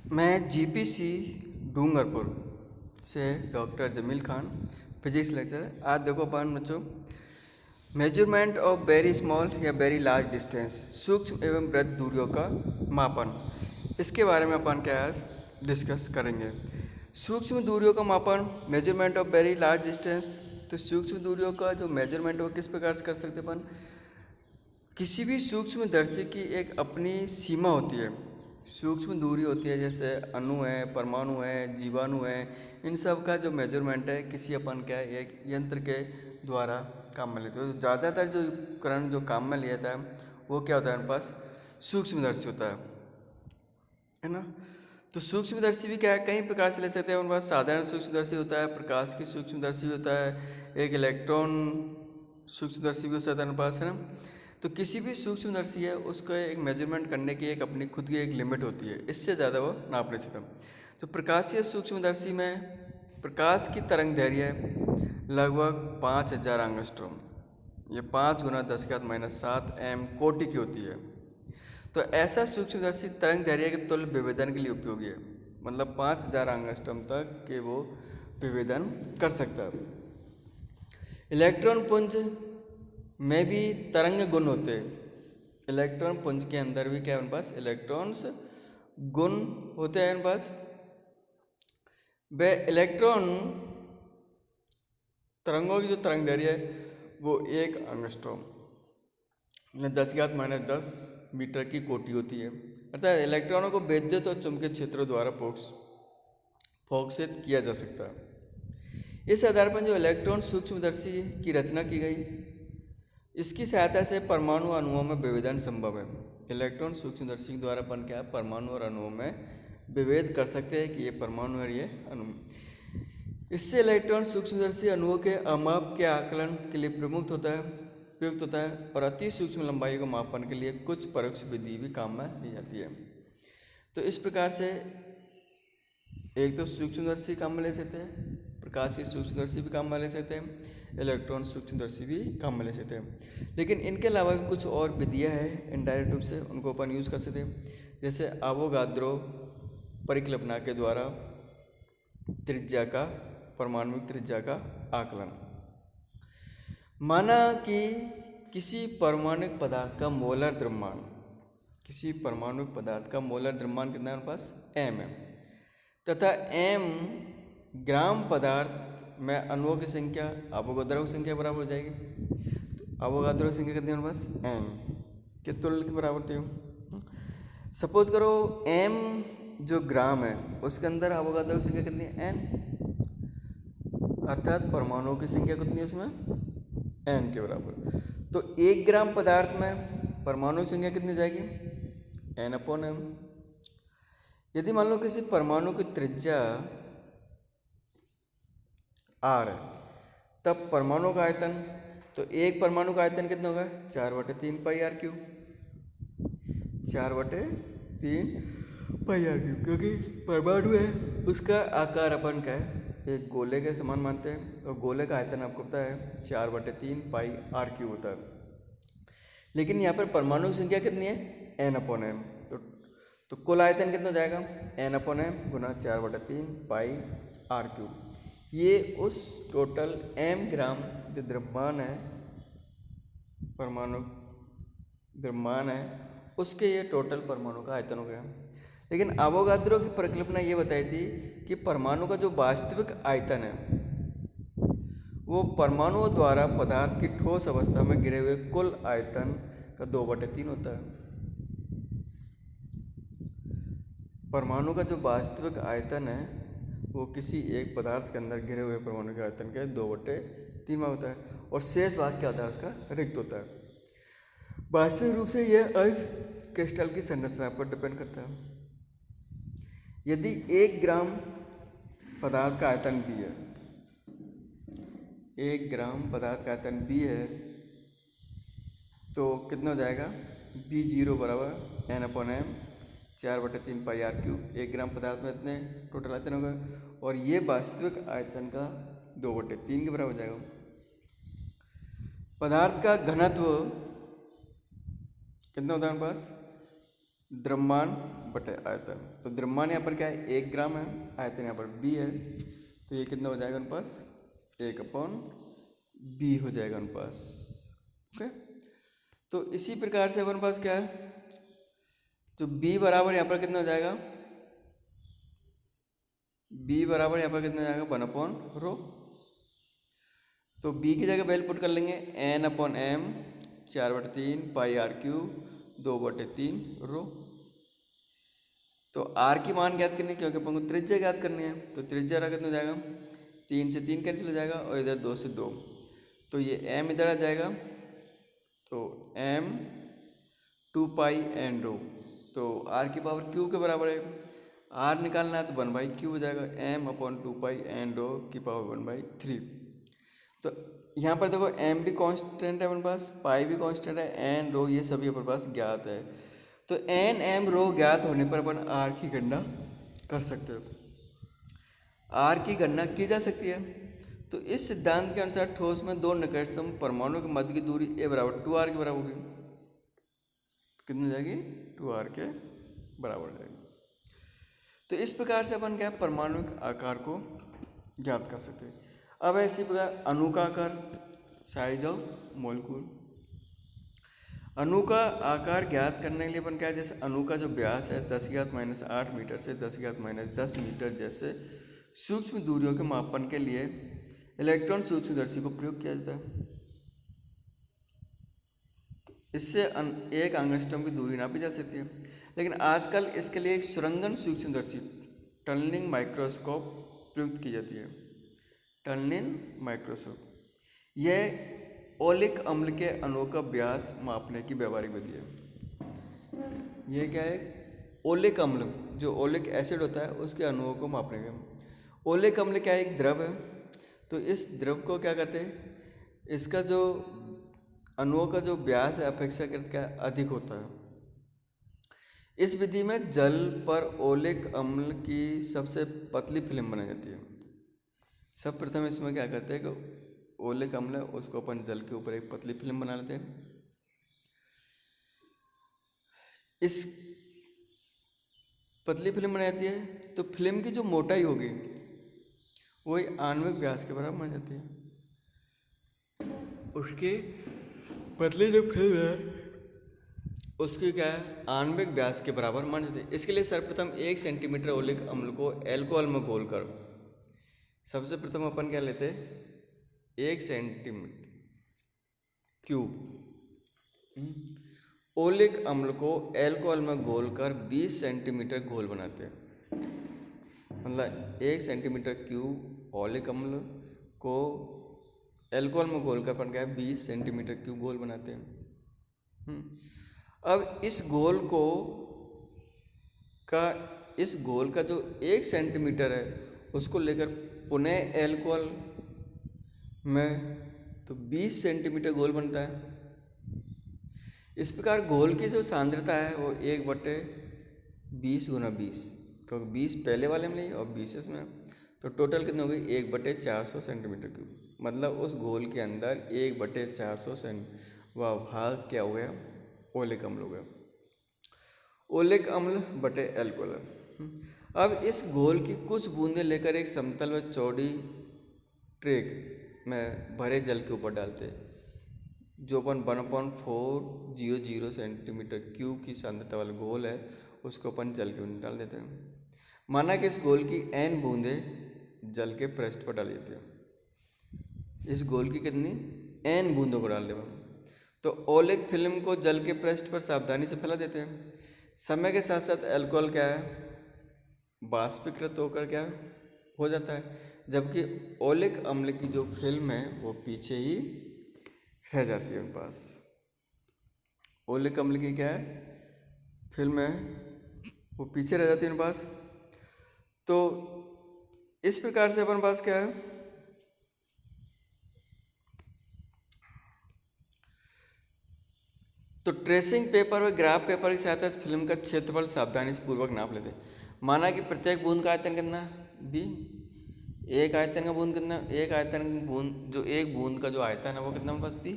मैं जीपीसी डूंगरपुर से doctor Jameel Khan, physics lecturer. आज देखो अपन बच्चों, मेजरमेंट ऑफ वेरी स्मॉल या वेरी लार्ज डिस्टेंस, सूक्ष्म एवं वृहद दूरियों का मापन, इसके बारे में अपन क्या आज डिस्कस करेंगे। सूक्ष्म दूरियों का मापन, measurement of very large distance. तो सूक्ष्म दूरियों का जो मेजरमेंट वो किस प्रकार से कर सकते अपन, किसी भी सूक्ष्मदर्शी की एक अपनी सीमा होती है, सूक्ष्म दूरी होती है, जैसे अणु है, परमाणु है, जीवाणु है, इन सब का जो मेजरमेंट है किसी अपन क्या एक यंत्र के द्वारा काम में लेते हैं। तो ज़्यादातर जो उपकरण जो काम में लिया जाता है वो क्या होता है, हमारे पास सूक्ष्मदर्शी होता है ना। तो सूक्ष्मदर्शी भी क्या है, कई प्रकार से ले सकते हैं। हमारे पास साधारण सूक्ष्मदर्शी होता है, प्रकाश की सूक्ष्मदर्शी होता है, एक इलेक्ट्रॉन सूक्ष्मदर्शी भी हो सकता है हमारे पास, है ना। तो किसी भी सूक्ष्मदर्शी है उसको एक मेजरमेंट करने की एक अपनी खुद की एक लिमिट होती है, इससे ज़्यादा वो नाप नहीं सकता। तो प्रकाशीय सूक्ष्मदर्शी में प्रकाश की तरंग दैर्घ्य लगभग 5000 एंगस्ट्रॉम, ये 5 × 10⁻⁷ एम कोटि की होती है। तो ऐसा सूक्ष्मदर्शी तरंग दैर्घ्य के तुल्य विभेदन के लिए उपयोगी है, मतलब 5000 एंगस्ट्रॉम तक के वो विभेदन कर सकता है। इलेक्ट्रॉन पुंज में भी तरंग गुण होते हैं। इलेक्ट्रॉन पुंज के अंदर भी क्या है, उनके पास इलेक्ट्रॉन्स गुण होते हैं। उनके पास वे इलेक्ट्रॉन तरंगों की जो तरंग दैर्घ्य है वो 1 एंगस्ट्रॉम, 10⁻10 मीटर की कोटि होती है। अर्थात इलेक्ट्रॉनों को विद्युत और चुंबकीय क्षेत्रों द्वारा फोकसित किया जा सकता है। इस आधार पर जो इलेक्ट्रॉन सूक्ष्मदर्शी की रचना की गई, इसकी सहायता से परमाणु अणुओं में विभेदन संभव है। इलेक्ट्रॉन सूक्ष्मदर्शी के द्वारा अपन क्या परमाणु और अणुओं में विभेद कर सकते हैं कि ये परमाणु और ये अणु। इससे इलेक्ट्रॉन सूक्ष्मदर्शी अणुओं के अमाप के आकलन के लिए प्रयुक्त होता है और अति सूक्ष्म लंबाई को मापन के लिए कुछ परोक्ष विधि भी काम में ली जाती है। तो इस प्रकार से एक तो सूक्ष्मदर्शी काम में ले सकते हैं, प्रकाशीय सूक्ष्मदर्शी भी काम में ले सकते हैं, इलेक्ट्रॉन सूक्ष्मदर्शी भी काम में ले सकते हैं। लेकिन इनके अलावा भी कुछ और विधियाँ हैं इनडायरेक्ट रूप से, उनको अपन यूज़ कर सकते हैं। जैसे अवोगाद्रो परिकल्पना के द्वारा त्रिज्या का, परमाणु त्रिज्या का आकलन। माना कि किसी परमाणुक पदार्थ का मोलर द्रव्यमान, किसी परमाणुक पदार्थ का मोलर द्रव्यमान कितना है हमारे पास, m है, तथा m ग्राम पदार्थ में अणुओं की संख्या अवोगाद्रो की संख्या बराबर हो जाएगी। तो अवोगाद्रो की संख्या कितनी है हमारे पास, n के तुल्य के बराबर थी। सपोज करो m जो ग्राम है उसके अंदर अवोगाद्रो की संख्या कितनी है, n, अर्थात परमाणुओं की संख्या कितनी है उसमें, n के बराबर। तो 1 ग्राम पदार्थ में परमाणु की संख्या कितनी हो जाएगी, n/m। यदि मान लो किसी परमाणु की त्रिज्या r है, तब परमाणु का आयतन, तो एक परमाणु का आयतन कितना होगा, 4/3 πr³, 4/3 πr³, क्योंकि परमाणु है उसका आकार अपन का है एक गोले के समान मानते हैं। तो गोले का आयतन आपको पता है 4/3 πr³ होता है। लेकिन यहाँ पर परमाणु की संख्या कितनी है, n/m। तो कुल आयतन कितना हो जाएगा, n/m गुना 4/3 πr³। ये उस टोटल m ग्राम जो द्रव्यमान है, परमाणु द्रव्यमान है, उसके ये टोटल परमाणु का आयतन हो गया। लेकिन अवोगाद्रो की परिकल्पना ये बताई थी कि परमाणु का जो वास्तविक आयतन है वो परमाणुओं द्वारा पदार्थ की ठोस अवस्था में गिरे हुए कुल आयतन का 2/3 होता है। परमाणु का जो वास्तविक आयतन है वो किसी एक पदार्थ के अंदर गिरे हुए परमाणु के आयतन के 2/3 में होता है, और शेष भाग क्या होता है उसका, रिक्त होता है। वास्तविक रूप से यह अंश क्रिस्टल की संरचना पर डिपेंड करता है। यदि 1 ग्राम पदार्थ का आयतन b है, 1 ग्राम पदार्थ का आयतन b है, तो कितना हो जाएगा, b0 बराबर n/m 4/3 πr³। 1 ग्राम पदार्थ में इतने टोटल आयतन होगा, और ये वास्तविक आयतन का 2/3 के बराबर हो जाएगा। पदार्थ का घनत्व कितना होता है हमारे पास, द्रव्यमान बटे आयतन। तो द्रव्यमान यहाँ पर क्या है 1 ग्राम है, आयतन यहाँ पर b है, तो ये कितना हो जाएगा उनके पास 1/b हो जाएगा उनके पास। ओके, तो इसी प्रकार से हमारे पास क्या है, जो b बराबर यहाँ पर कितना हो जाएगा, b बराबर यहाँ पर कितना हो जाएगा 1/ρ। तो b की जगह वैल्यू पुट कर लेंगे n/m 4/3 πr³ 2/3 ρ। तो r की मान ज्ञात करनी है क्योंकि अपन को त्रिज्या ज्ञात करनी है, तो त्रिज्या कितना हो जाएगा 3 से 3 कैंसिल हो जाएगा और इधर 2 से 2, तो ये m इधर आ जाएगा, तो m 2πn ρ। तो r की पावर q के बराबर है, r निकालना है तो 1/q हो जाएगा, m/2πn ρ की पावर 1/3। तो यहाँ पर देखो m भी कांस्टेंट है अपने पास, पाई भी कांस्टेंट है, n ρ ये सभी अपने पास ज्ञात है। तो n m ρ ज्ञात होने पर अपन r की गणना कर सकते हो, r की गणना की जा सकती है। तो इस सिद्धांत के अनुसार ठोस में दो निकटतम परमाणु के मध्य की दूरी a बराबर 2r के बराबर होगी। कितनी हो जाएगी 2r के बराबर हो जाएगी। तो इस प्रकार से अपन क्या परमाणु के आकार को ज्ञात कर सकते हैं। अब इसी प्रकार अणु का आकार, साइज ऑफ मॉलिक्यूल। अणु का आकार ज्ञात करने के लिए अपन क्या, जैसे अणु का जो व्यास है 10⁻⁻8 मीटर से 10⁻10 मीटर जैसे सूक्ष्म दूरियों के मापन के लिए इलेक्ट्रॉन सूक्ष्मदर्शी को प्रयोग किया जाता है। इससे 1 एंगस्ट्रॉम की दूरी नापी जा सकती है, लेकिन आजकल इसके लिए एक सुरंगन सूक्ष्मदर्शी टनलिंग माइक्रोस्कोप प्रयुक्त की जाती है। टनलिंग माइक्रोस्कोप यह ओलिक अम्ल के अणुओं का व्यास मापने की व्यवहारिक विधि है। यह क्या है, ओलिक अम्ल जो ओलिक एसिड होता है उसके अणुओं को मापने का। ओलिक अम्ल क्या है, एक द्रव है, तो इस द्रव को क्या कहते हैं, इसका जो अणुओं का जो व्यास है अपेक्षाकृत क्या अधिक होता है। इस विधि में जल पर ओलिक अम्ल की सबसे पतली फिल्म बनाई जाती है। सब प्रथम इसमें क्या करते हैं कि ओलिक अम्ल है उसको अपन जल के ऊपर एक पतली फिल्म बना लेते हैं। इस पतली फिल्म बनाई जाती है, तो फिल्म की जो मोटाई होगी वही आणविक व्यास के बराबर बन जाती है। उसकी पतली जो फिल्म है उसकी क्या है, आणविक व्यास के बराबर मान जाती है। इसके लिए सर्वप्रथम 1 सेंटीमीटर ओलिक अम्ल को एल्कोहल में घोलकर, सबसे प्रथम अपन क्या लेते हैं 1 सेंटीमीटर क्यूब ओलिक अम्ल को एल्कोहल में घोलकर 20 सेंटीमीटर घोल बनाते हैं। मतलब 1 सेंटीमीटर क्यूब ओलिक अम्ल को एल्कोहल में घोलकर अपन क्या है 20 सेंटीमीटर क्यूब घोल बनाते हैं। अब इस घोल का जो 1 सेंटीमीटर है उसको लेकर पुनः एल्कोहल में तो 20 सेंटीमीटर घोल बनता है। इस प्रकार घोल की जो सांद्रता है वो 1/20 × 20, क्योंकि 20 पहले वाले में नहीं और 20 इसमें, तो टोटल कितनी हो गई 1/400 सेंटीमीटर क्यूब। मतलब उस घोल के अंदर 1/400 वह भाग क्या हो गया, ओलिक अम्ल हो गया। ओलिक अम्ल बटे एल्कोहल। अब इस घोल की कुछ बूंदें लेकर एक समतल व चौड़ी ट्रेक में भरे जल के ऊपर डालते हैं, जो अपन 1.400 सेंटीमीटर क्यूब की सांद्रता वाला घोल है उसको अपन जल के ऊपर डाल देते हैं। माना कि इस घोल की n बूंदें जल के पृष्ठ पर डाली जाती है। इस घोल की कितनी n बूंदों को डाल दें, तो ओलिक फिल्म को जल के पृष्ठ पर सावधानी से फैला देते हैं। समय के साथ साथ अल्कोहल क्या है वाष्पीकृत होकर क्या हो जाता है, जबकि ओलिक अम्ल की जो फिल्म है वो पीछे ही रह जाती है उनके पास। ओलिक अम्ल की क्या है फिल्म है वो पीछे रह जाती है उनके पास। तो इस प्रकार से अपन पास क्या है, तो ट्रेसिंग पेपर व ग्राफ पेपर की सहायता से फिल्म का क्षेत्रफल सावधानी से पूर्वक नाप लेते हैं। माना कि प्रत्येक बूंद का आयतन कितना b, एक आयतन का बूंद कितना, एक आयतन बूंद जो एक बूंद का जो आयतन है वो कितना हमारे पास b,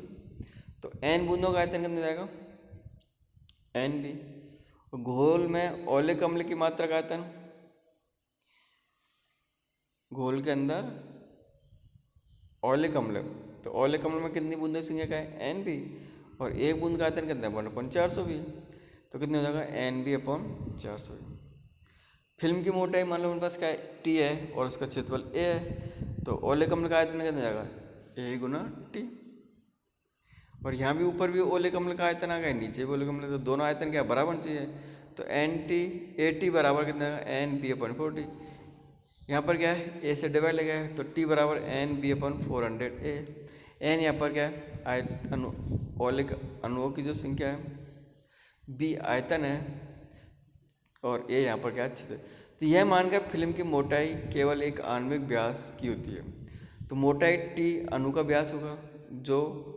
तो n बूंदों का आयतन कितना जाएगा nb। घोल में औलिक अम्ल की मात्रा का आयतन, घोल के अंदर औलिक अम्ल, तो औलिक अम्ल में कितनी बूंदों की संख्या का है NB, और एक बूंद का आयतन कितना है 1/420, तो कितने हो जाएगा NB/420। फिल्म की मोटाई मान लो मेरे पास क्या है T है और उसका क्षेत्रफल A है, तो औलिक अम्ल का आयतन कितना हो जाएगा A गुना T। और यहाँ भी ऊपर भी औलिक अम्ल का आयतन आ गया, नीचे भी औलिक अम्ल, तो दोनों आयतन क्या बराबर चाहिए, तो AT बराबर कितना है NB/40। यहाँ पर क्या है A से डिवाइड लगा है, तो T बराबर NB/400A। N यहाँ पर क्या है औलिक अणुओं की जो संख्या है, B आयतन है, और A यहाँ पर क्या है छिद्र। तो यह मानकर फिल्म की मोटाई केवल एक आणविक व्यास की होती है, तो मोटाई T अणु का व्यास होगा, जो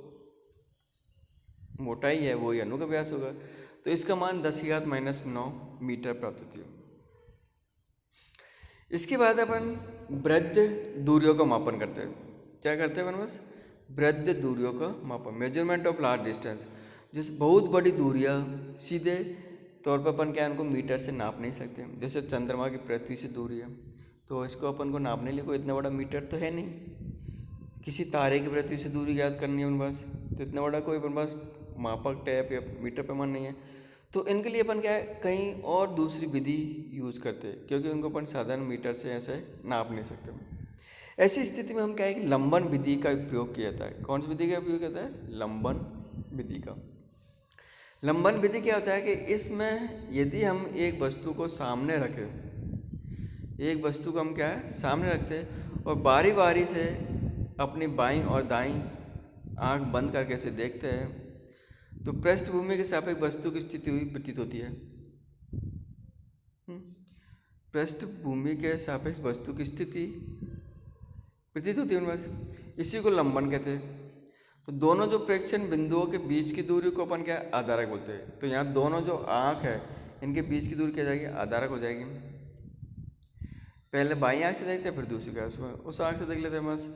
मोटाई है वही अणु का व्यास होगा, तो इसका मान 10⁻⁹ मीटर प्राप्त होती है। इसके बाद अपन वृद्ध दूरियों का मापन करते हैं। क्या करते हैं अपन बस वृद्ध दूरियों का मापन, मेजरमेंट ऑफ लार्ज डिस्टेंस। जिस बहुत बड़ी दूरियां सीधे तौर पर अपन क्या उनको मीटर से नाप नहीं सकते, जैसे चंद्रमा की पृथ्वी से दूरी है, तो इसको अपन को नापने के लिए कोई इतना बड़ा मीटर तो है नहीं। किसी तारे की पृथ्वी से दूरी ज्ञात करनी है उनके पास, तो इतना बड़ा कोई अपन पास मापक टैप या मीटर पैमाना नहीं है, तो इनके लिए अपन क्या है कहीं और दूसरी विधि यूज करते हैं, क्योंकि उनको अपन साधारण मीटर से ऐसे नाप नहीं सकते। ऐसी स्थिति में हम क्या है कि लंबन विधि का उपयोग किया जाता है। कौन सी विधि का उपयोग किया जाता है, लंबन विधि का। लंबन विधि क्या होता है कि इसमें यदि हम एक वस्तु को सामने रखें, एक वस्तु को हम क्या है सामने रखते हैं और बारी बारी से अपनी बाईं और दाईं आंख बंद करके इसे देखते हैं, तो पृष्ठभूमि के सापेक्ष वस्तु की स्थिति हुई प्रतीत होती है। पृष्ठभूमि के सापेक्ष वस्तु की स्थिति प्रतीत होती है उनमें से, इसी को लंबन कहते हैं। तो दोनों जो प्रेक्षण बिंदुओं के बीच की दूरी को अपन क्या आधारक बोलते हैं। तो यहाँ दोनों जो आँख है इनके बीच की दूरी क्या जाएगी, आधारक हो जाएगी। पहले बाईं आँख से देखते हैं, फिर दूसरी का उस आँख से देख लेते हैं बस।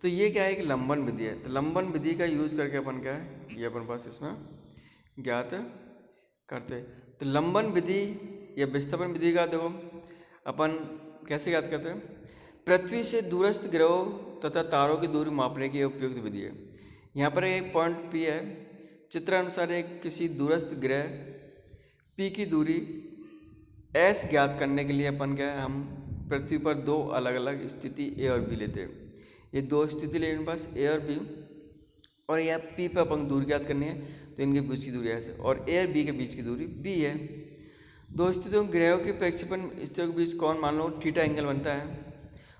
तो ये क्या है कि लंबन विधि है। तो लंबन विधि का यूज करके अपन क्या है ये अपन पास इसमें ज्ञात करते हैं। तो लंबन विधि या विस्थापन विधि का देखो अपन कैसे ज्ञात करते हैं। पृथ्वी से दूरस्थ ग्रहों तथा तारों की दूरी मापने की उपयुक्त विधि है। यहाँ पर एक पॉइंट P है, चित्र अनुसार एक किसी दूरस्थ ग्रह P की दूरी S ज्ञात करने के लिए अपन क्या है हम पृथ्वी पर दो अलग अलग स्थिति A और B लेते हैं। ये दो स्थिति ले इनके पास A और B, और यह P पर अपन दूरी ज्ञात करनी है, तो इनके बीच की दूरी ऐसे, और A और B के बीच की दूरी B है। दो स्थितियों ग्रहों के प्रक्षेपण स्थितियों के बीच कोण मान लो थीटा एंगल बनता है,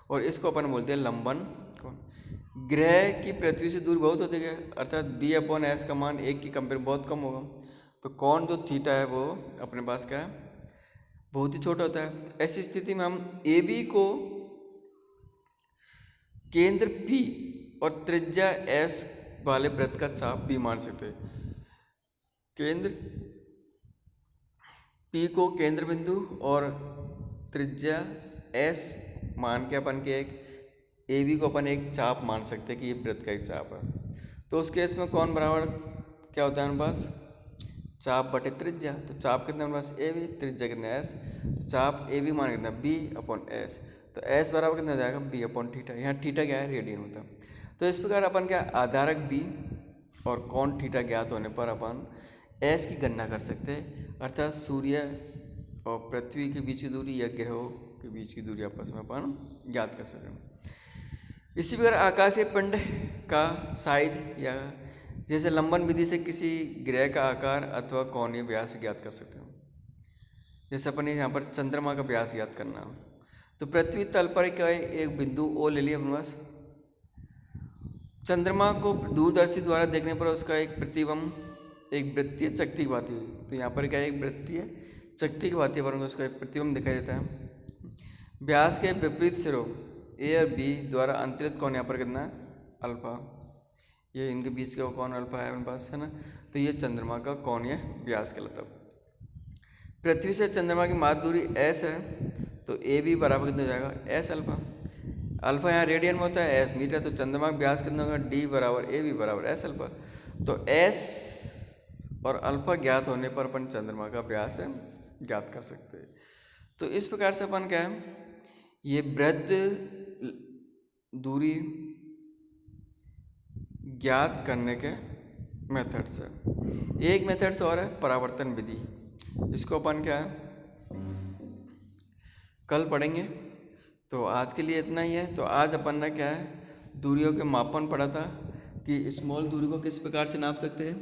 और इसको अपन बोलते हैं लंबन कोण। ग्रह की पृथ्वी से दूरी बहुत होती है, अर्थात B/S का मान 1 की कंपेयर बहुत कम होगा, तो कोण जो थीटा है वो अपने पास क्या है बहुत ही छोटा होता है। ऐसी स्थिति में हम AB को केंद्र P और त्रिज्या S वाले वृत्त का चाप B मान सकते हैं। केंद्र P को केंद्र बिंदु और त्रिज्या S मान के अपन के एक AB को अपन एक चाप मान सकते हैं कि ये वृत्त का एक चाप है। तो उस केस में कौन बराबर क्या होता है हमारे पास, चाप बटे त्रिज्या। तो चाप कितना हमारे पास AB, त्रिज्या कितना S, तो चाप AB मान कितना B/S, तो S बराबर कितना हो जाएगा B/θ। यहाँ थीटा क्या है रेडियन होता है। तो इस प्रकार अपन क्या आधारक B और कोण थीटा ज्ञात होने पर अपन S की गणना कर सकते हैं, अर्थात सूर्य और पृथ्वी के बीच की दूरी या ग्रहों के बीच की दूरी आपस में अपन ज्ञात कर सकते हैं। इसी प्रकार आकाशीय पिंड का साइज या जैसे लंबन विधि से किसी ग्रह का आकार अथवा कोणीय व्यास ज्ञात कर सकते हैं। जैसे अपन यहाँ पर चंद्रमा का व्यास ज्ञात करना हो, तो पृथ्वी तल पर क्या है एक बिंदु O ले लिया अपने पास। चंद्रमा को दूरदर्शी द्वारा देखने पर उसका एक प्रतिबिंब एक वृत्तीय चकती की भांति हुई। तो यहाँ पर क्या है एक वृत्तीय चकती की भांति पर उसका एक प्रतिबिंब दिखाई देता है। व्यास के विपरीत सिरों A और B द्वारा अंतरित कोण यहाँ पर कितना अल्फा, ये इनके बीच का कोण अल्फा है अपने पास है ना, तो ये चंद्रमा का कोणीय व्यास कहलाता है। पृथ्वी से चंद्रमा की माध्य दूरी S है, तो AB बराबर कितना हो जाएगा S अल्फा। अल्फा यहाँ रेडियन में होता है, S मीटर, तो चंद्रमा का व्यास कितना होगा D बराबर AB बराबर S अल्फा। तो S और अल्फा ज्ञात होने पर अपन चंद्रमा का व्यास ज्ञात कर सकते हैं। तो इस प्रकार से अपन क्या है, ये वृत्त दूरी ज्ञात करने के मेथड्स है। एक मेथड्स और है परावर्तन विधि, इसको अपन क्या है कल पढ़ेंगे। तो आज के लिए इतना ही है। तो आज अपन ने क्या है दूरियों के मापन पढ़ा था कि स्मॉल दूरी को किस प्रकार से नाप सकते हैं,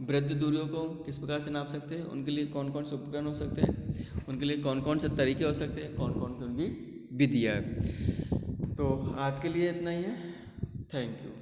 वृहद दूरियों को किस प्रकार से नाप सकते हैं, उनके लिए कौन कौन से उपकरण हो सकते हैं, उनके लिए कौन कौन से तरीके हो सकते हैं, कौन कौन की उनकी विधियाँ है। तो आज के लिए इतना ही है। Thank you.